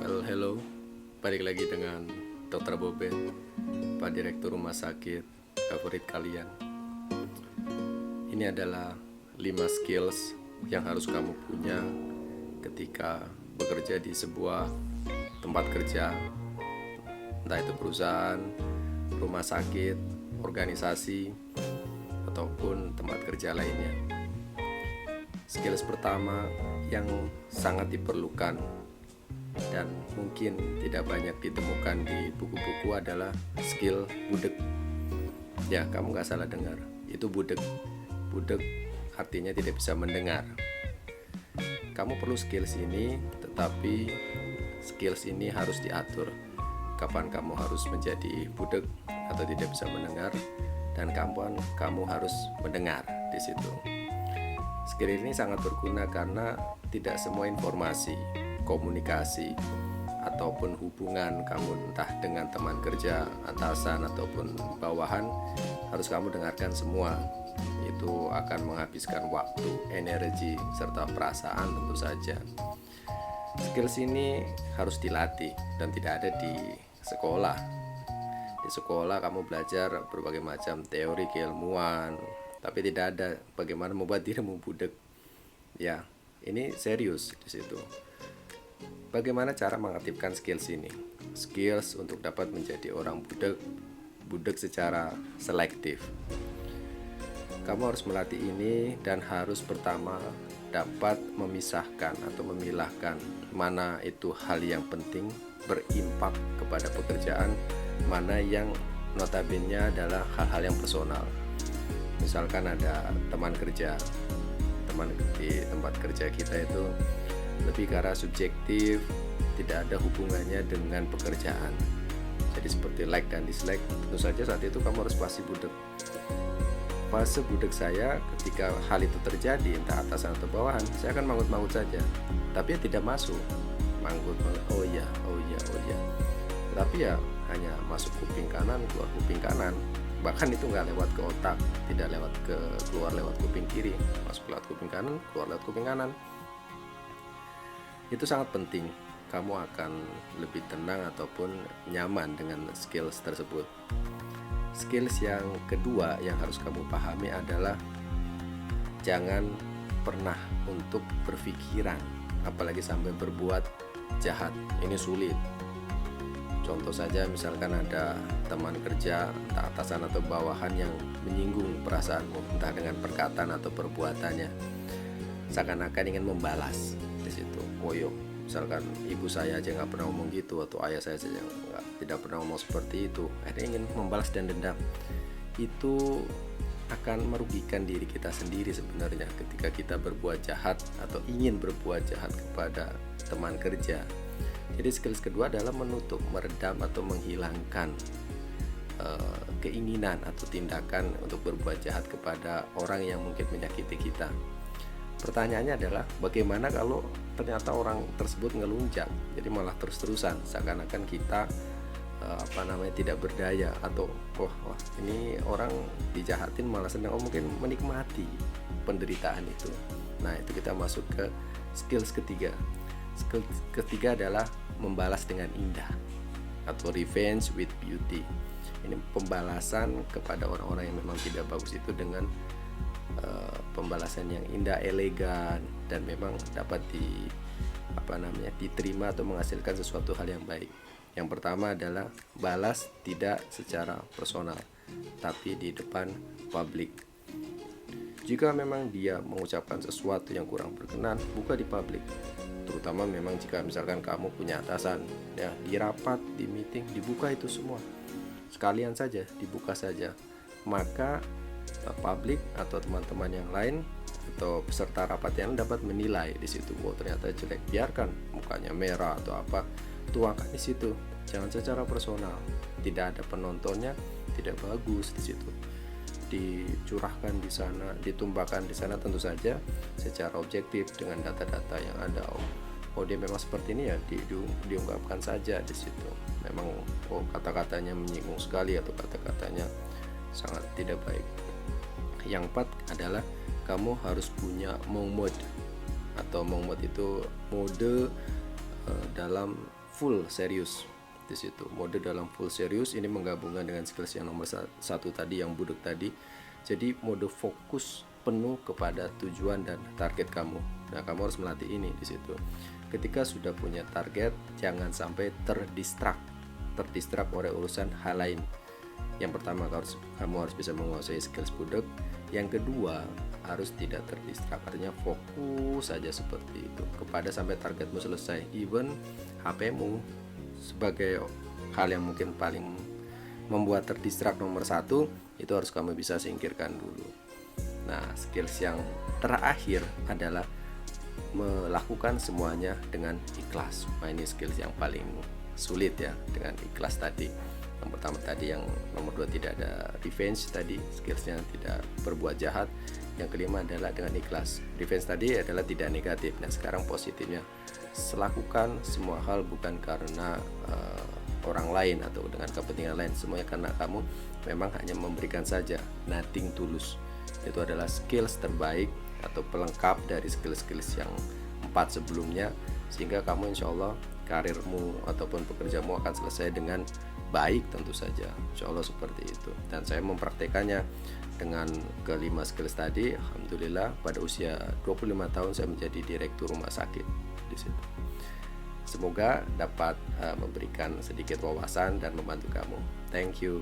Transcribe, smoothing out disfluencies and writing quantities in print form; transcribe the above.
Hello, balik lagi dengan Dr. Boben, Pak Direktur Rumah Sakit favorit kalian. Ini adalah 5 skills yang harus kamu punya ketika bekerja di sebuah tempat kerja, entah itu perusahaan, rumah sakit, organisasi, ataupun tempat kerja lainnya. Skills pertama yang sangat diperlukan dan mungkin tidak banyak ditemukan di buku-buku adalah skill budek. Ya, kamu gak salah dengar, itu budek. Budek artinya tidak bisa mendengar. Kamu perlu skills ini, tetapi skills ini harus diatur. Kapan kamu harus menjadi budek atau tidak bisa mendengar, dan kapan kamu harus mendengar di situ. Skill ini sangat berguna karena tidak semua informasi, komunikasi, ataupun hubungan kamu entah dengan teman kerja, atasan, ataupun bawahan harus kamu dengarkan semua. Itu akan menghabiskan waktu, energi, serta perasaan tentu saja. Skills ini harus dilatih dan tidak ada di sekolah. Di sekolah kamu belajar berbagai macam teori keilmuan, tapi tidak ada bagaimana membuat dirimu budek. Ya, ini serius di situ. Bagaimana cara mengaktifkan skills ini? Skills untuk dapat menjadi orang budek secara selektif. Kamu harus melatih ini dan harus pertama dapat memisahkan atau memilahkan mana itu hal yang penting berimpak kepada pekerjaan, mana yang notabene adalah hal-hal yang personal. Misalkan ada teman di tempat kerja kita itu lebih ke arah subjektif, tidak ada hubungannya dengan pekerjaan. Jadi seperti like dan dislike, tentu saja saat itu kamu harus pasti budek. Fase budek saya ketika hal itu terjadi, entah atasan atau bawahan, saya akan mangut-mangut saja, tapi ya tidak masuk. Manggut, oh iya. Tapi ya hanya masuk kuping kanan, keluar kuping kanan. Bahkan itu nggak lewat ke otak, tidak keluar lewat kuping kiri, masuk lewat kuping kanan, keluar lewat kuping kanan. Itu sangat penting. Kamu akan lebih tenang ataupun nyaman dengan skills tersebut. Skills yang kedua yang harus kamu pahami adalah jangan pernah untuk berpikiran, apalagi sampai berbuat jahat. Ini sulit. Contoh saja, misalkan ada teman kerja, entah atasan atau bawahan yang menyinggung perasaanmu, entah dengan perkataan atau perbuatannya, seakan-akan ingin membalas di situ. Misalkan ibu saya aja nggak pernah ngomong gitu, atau ayah saya saja tidak pernah ngomong seperti itu, akhirnya ingin membalas dan dendam. Itu akan merugikan diri kita sendiri sebenarnya ketika kita berbuat jahat atau ingin berbuat jahat kepada teman kerja. Jadi skills kedua adalah menutup, meredam atau menghilangkan keinginan atau tindakan untuk berbuat jahat kepada orang yang mungkin menyakiti kita. Pertanyaannya adalah bagaimana kalau ternyata orang tersebut ngelunjak, jadi malah terus-terusan, seakan-akan kita tidak berdaya, atau wah ini orang dijahatin malah sedang mungkin menikmati penderitaan itu. Nah, itu kita masuk ke skills ketiga. Skills ketiga adalah membalas dengan indah atau revenge with beauty. Ini pembalasan kepada orang-orang yang memang tidak bagus itu dengan pembalasan yang indah, elegan, dan memang dapat diterima atau menghasilkan sesuatu hal yang baik. Yang pertama adalah balas tidak secara personal, tapi di depan publik. Jika memang dia mengucapkan sesuatu yang kurang berkenan, buka di publik. Terutama memang jika misalkan kamu punya atasan, ya, di rapat, di meeting, dibuka itu semua. Sekalian saja, dibuka saja. Maka publik atau teman-teman yang lain atau peserta rapat yang dapat menilai di situ, ternyata jelek, biarkan mukanya merah atau apa, tuangkan di situ, jangan secara personal. Tidak ada penontonnya, tidak bagus di situ. Dicurahkan di sana, ditumpahkan di sana, tentu saja secara objektif dengan data-data yang ada. Dia memang seperti ini, ya diungkapkan saja di situ. Memang kata-katanya menyinggung sekali atau kata-katanya sangat tidak baik. Yang keempat adalah kamu harus punya mode, atau mode itu mode dalam full serius di situ. Mode dalam full serius ini menggabungkan dengan skills yang nomor satu tadi, yang budek tadi. Jadi mode fokus penuh kepada tujuan dan target kamu. Nah, kamu harus melatih ini di situ. Ketika sudah punya target, jangan sampai terdistrak oleh urusan hal lain. Yang pertama, kamu harus bisa menguasai skills budek. Yang kedua, harus tidak terdistrak, artinya fokus saja seperti itu kepada sampai targetmu selesai. Even HP-mu sebagai hal yang mungkin paling membuat terdistrak nomor satu, itu harus kamu bisa singkirkan dulu. Nah, skills yang terakhir adalah melakukan semuanya dengan ikhlas. Nah, ini skills yang paling sulit ya, dengan ikhlas tadi. Yang pertama tadi, yang nomor 2 tidak ada revenge tadi, skillsnya tidak berbuat jahat. Yang kelima adalah dengan ikhlas. Revenge tadi adalah tidak negatif. Nah, sekarang positifnya, lakukan semua hal bukan karena orang lain atau dengan kepentingan lain, semuanya karena kamu memang hanya memberikan saja, nothing tulus. Itu adalah skills terbaik atau pelengkap dari skills-skills yang 4 sebelumnya, sehingga kamu insya Allah karirmu ataupun pekerjaanmu akan selesai dengan baik tentu saja, insya Allah seperti itu. Dan saya mempraktekannya dengan kelima skills tadi. Alhamdulillah pada usia 25 tahun saya menjadi direktur rumah sakit di situ. Semoga dapat memberikan sedikit wawasan dan membantu kamu. Thank you.